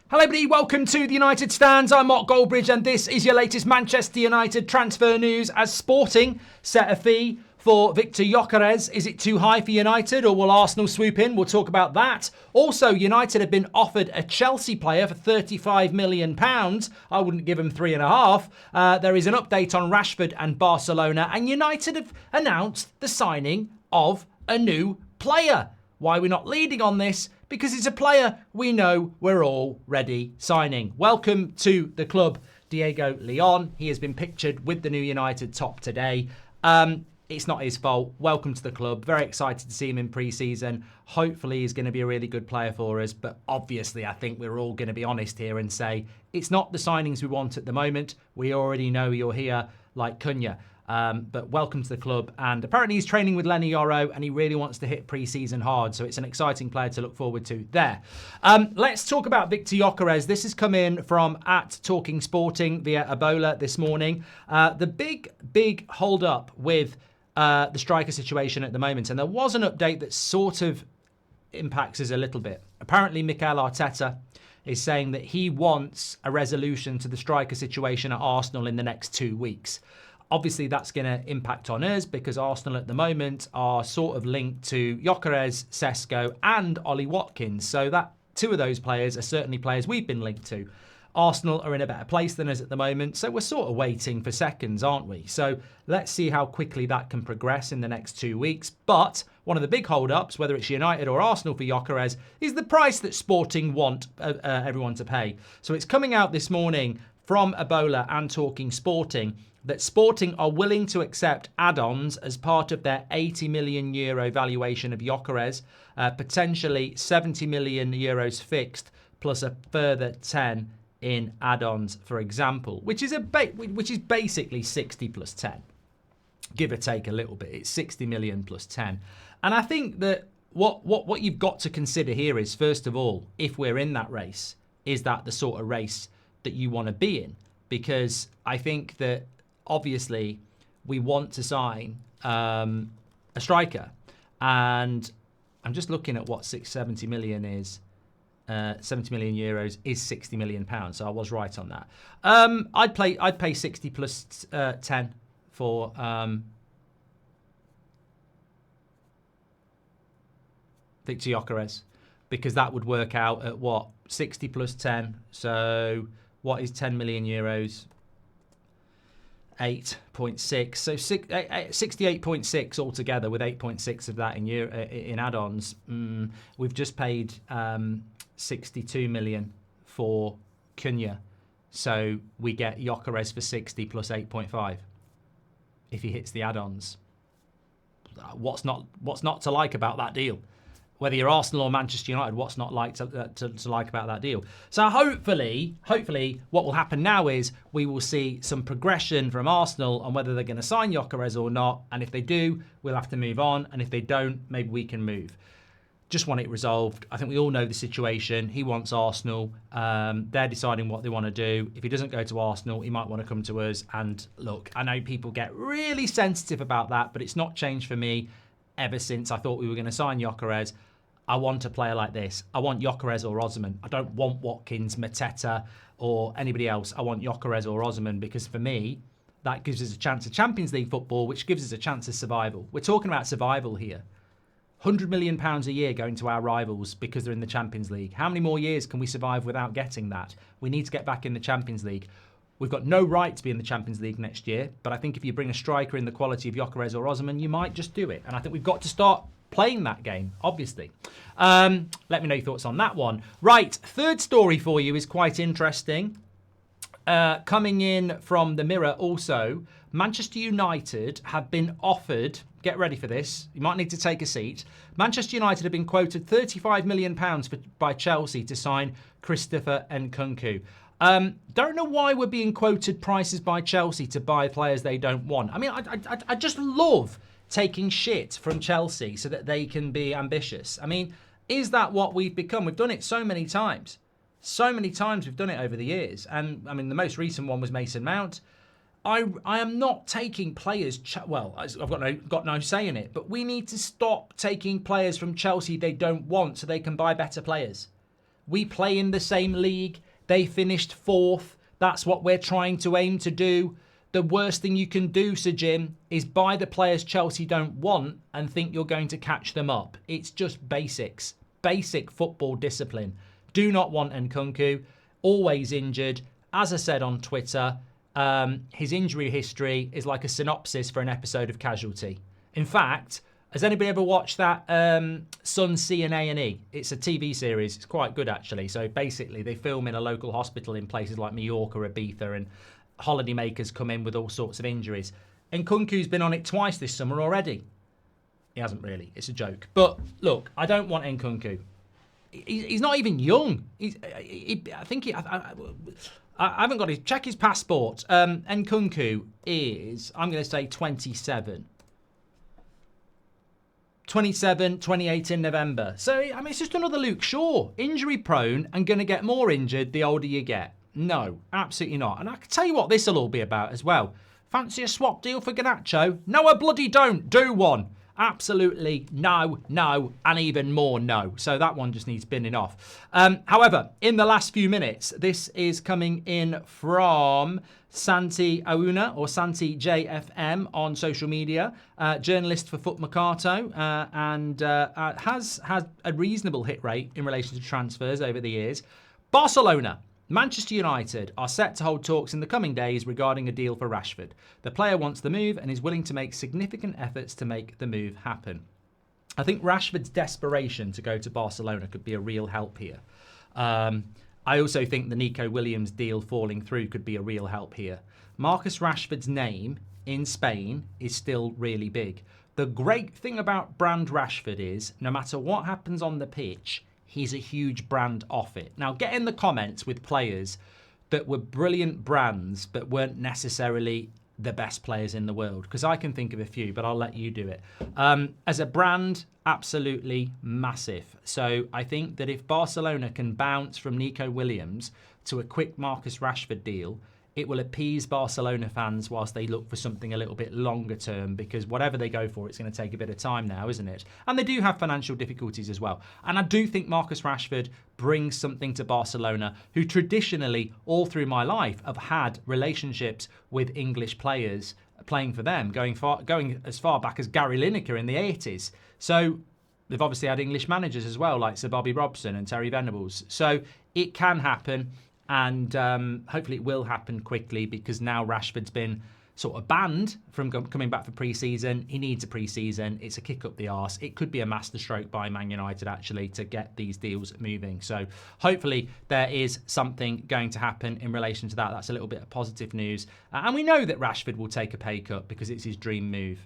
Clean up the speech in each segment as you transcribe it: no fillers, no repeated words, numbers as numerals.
Hello everybody, welcome to the United Stands. I'm Mark Goldbridge and this is your latest Manchester United transfer news as Sporting set a fee for Victor Gyokeres. Is it too high for United or will Arsenal swoop in? We'll talk about that. Also, United have been offered a Chelsea player for £35 million. I wouldn't give him 3.5. There is an update on Rashford and Barcelona, and United have announced the signing of a new player. Why we're not leading on this? Because it's a player we know we're already signing. Welcome to the club, Diego Leon. He has been pictured with the new United top today. It's not his fault. Welcome to the club. Very excited to see him in pre-season. Hopefully he's going to be a really good player for us. But obviously I think we're all going to be honest here and say it's not the signings we want at the moment. We already know you're here like Cunha. But welcome to the club, and apparently he's training with Lenny Yoro and he really wants to hit pre-season hard, so it's an exciting player to look forward to there. Let's talk about Victor Gyokeres. This has come in from @Talking Sporting via Ebola this morning. The big hold up with the striker situation at the moment, and there was an update that sort of impacts us a little bit. Apparently Mikel Arteta is saying that he wants a resolution to the striker situation at Arsenal in the next 2 weeks. Obviously, that's going to impact on us because Arsenal at the moment are sort of linked to Gyokeres, Sesko and Ollie Watkins. So that two of those players are certainly players we've been linked to. Arsenal are in a better place than us at the moment. So we're sort of waiting for seconds, aren't we? So let's see how quickly that can progress in the next 2 weeks. But one of the big hold-ups, whether it's United or Arsenal for Gyokeres, is the price that Sporting want everyone to pay. So it's coming out this morning from Ebola and Talking Sporting that Sporting are willing to accept add-ons as part of their €80 million valuation of Gyokeres, potentially €70 million fixed, plus a further 10 in add-ons, for example, which is basically 60 plus 10, give or take a little bit. It's 60 million plus 10, and I think that what you've got to consider here is, first of all, if we're in that race, is that the sort of race that you want to be in? Because I think that obviously we want to sign a striker, and I'm just looking at what 70 million is. 70 million euros is 60 million pounds, so I was right on that. I'd pay 60 plus 10 for Victor Gyokeres, because that would work out at what, 60 plus 10. So what is 10 million euros? 8.6, so 68.6 altogether, with 8.6 of that in add-ons. We've just paid 62 million for Cunha, so we get Gyokeres for 60 plus 8.5 if he hits the add-ons. What's not to like about that deal? Whether you're Arsenal or Manchester United, what's not like to like about that deal? So hopefully, what will happen now is we will see some progression from Arsenal on whether they're going to sign Gyokeres or not. And if they do, we'll have to move on. And if they don't, maybe we can move. Just want it resolved. I think we all know the situation. He wants Arsenal. They're deciding what they want to do. If he doesn't go to Arsenal, he might want to come to us. And look, I know people get really sensitive about that, but it's not changed for me ever since I thought we were going to sign Gyokeres. I want a player like this. I want Gyokeres or Osimhen. I don't want Watkins, Mateta, or anybody else. I want Gyokeres or Osimhen, because for me, that gives us a chance of Champions League football, which gives us a chance of survival. We're talking about survival here. £100 million a year going to our rivals because they're in the Champions League. How many more years can we survive without getting that? We need to get back in the Champions League. We've got no right to be in the Champions League next year, but I think if you bring a striker in the quality of Gyokeres or Osimhen, you might just do it. And I think we've got to start playing that game, obviously. Let me know your thoughts on that one. Right, third story for you is quite interesting. Coming in from the Mirror also, Manchester United have been offered, get ready for this, you might need to take a seat. Manchester United have been quoted £35 million by Chelsea to sign Christopher Nkunku. Don't know why we're being quoted prices by Chelsea to buy players they don't want. I mean, I just love taking shit from Chelsea so that they can be ambitious. I mean, is that what we've become? We've done it so many times. So many times we've done it over the years. And I mean, the most recent one was Mason Mount. I am not taking players, well, I've got no say in it, but we need to stop taking players from Chelsea they don't want so they can buy better players. We play in the same league. They finished 4th. That's what we're trying to aim to do. The worst thing you can do, Sir Jim, is buy the players Chelsea don't want and think you're going to catch them up. It's just basics. Basic football discipline. Do not want Nkunku. Always injured. As I said on Twitter, his injury history is like a synopsis for an episode of Casualty. In fact, has anybody ever watched that Sun, Sea and A&E? It's a TV series. It's quite good, actually. So basically, they film in a local hospital in places like Mallorca, Ibiza, and holidaymakers come in with all sorts of injuries. Nkunku's been on it twice this summer already. He hasn't really. It's a joke. But look, I don't want Nkunku. He's not even young. I haven't got his... Check his passport. Nkunku is, I'm going to say 27. 28 in November. So, I mean, it's just another Luke Shaw. Injury prone and going to get more injured the older you get. No, absolutely not. And I can tell you what this will all be about as well. Fancy a swap deal for Garnacho? No, I bloody don't. Do one. Absolutely no, and even more no. So that one just needs binning off. However, in the last few minutes, this is coming in from Santi Auna or Santi JFM on social media, journalist for Foot Mercato, and has had a reasonable hit rate in relation to transfers over the years. Barcelona. Manchester United are set to hold talks in the coming days regarding a deal for Rashford. The player wants the move and is willing to make significant efforts to make the move happen. I think Rashford's desperation to go to Barcelona could be a real help here. I also think the Nico Williams deal falling through could be a real help here. Marcus Rashford's name in Spain is still really big. The great thing about brand Rashford is no matter what happens on the pitch, he's a huge brand off it. Now, get in the comments with players that were brilliant brands but weren't necessarily the best players in the world, because I can think of a few, but I'll let you do it. As a brand, absolutely massive. So I think that if Barcelona can bounce from Nico Williams to a quick Marcus Rashford deal, it will appease Barcelona fans whilst they look for something a little bit longer term, because whatever they go for, it's going to take a bit of time now, isn't it? And they do have financial difficulties as well. And I do think Marcus Rashford brings something to Barcelona, who traditionally, all through my life, have had relationships with English players playing for them, going as far back as Gary Lineker in the 80s. So they've obviously had English managers as well, like Sir Bobby Robson and Terry Venables. So it can happen. And hopefully it will happen quickly, because now Rashford's been sort of banned from coming back for pre-season. He needs a pre-season. It's a kick up the arse. It could be a masterstroke by Man United, actually, to get these deals moving. So hopefully there is something going to happen in relation to that. That's a little bit of positive news. And we know that Rashford will take a pay cut because it's his dream move.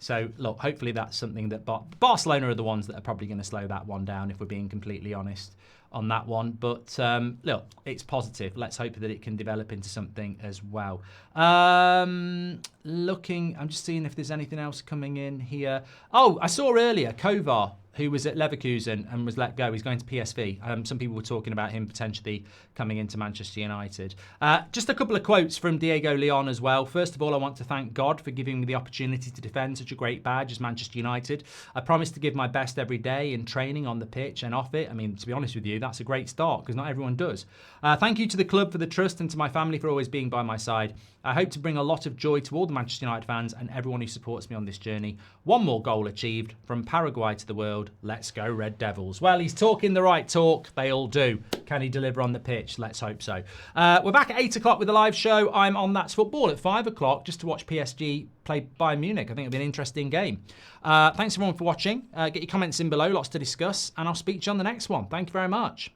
So, look, hopefully that's something that Barcelona are the ones that are probably going to slow that one down, if we're being completely honest on that one. But look, it's positive. Let's hope that it can develop into something as well. I'm just seeing if there's anything else coming in here. Oh, I saw earlier Kovar, who was at Leverkusen and was let go. He's going to PSV. Some people were talking about him potentially coming into Manchester United. Just a couple of quotes from Diego Leon as well. First of all, I want to thank God for giving me the opportunity to defend such a great badge as Manchester United. I promise to give my best every day in training, on the pitch and off it. I mean, to be honest with you, that's a great start, because not everyone does. Thank you to the club for the trust and to my family for always being by my side. I hope to bring a lot of joy to all the Manchester United fans and everyone who supports me on this journey. One more goal achieved, from Paraguay to the world. Let's go Red Devils. Well, he's talking the right talk. They all do. Can he deliver on the pitch? Let's hope so. We're back at 8 o'clock with a live show. I'm on That's Football at 5 o'clock just to watch PSG play Bayern Munich. I think it'll be an interesting game. Thanks everyone for watching. Get your comments in below. Lots to discuss. And I'll speak to you on the next one. Thank you very much.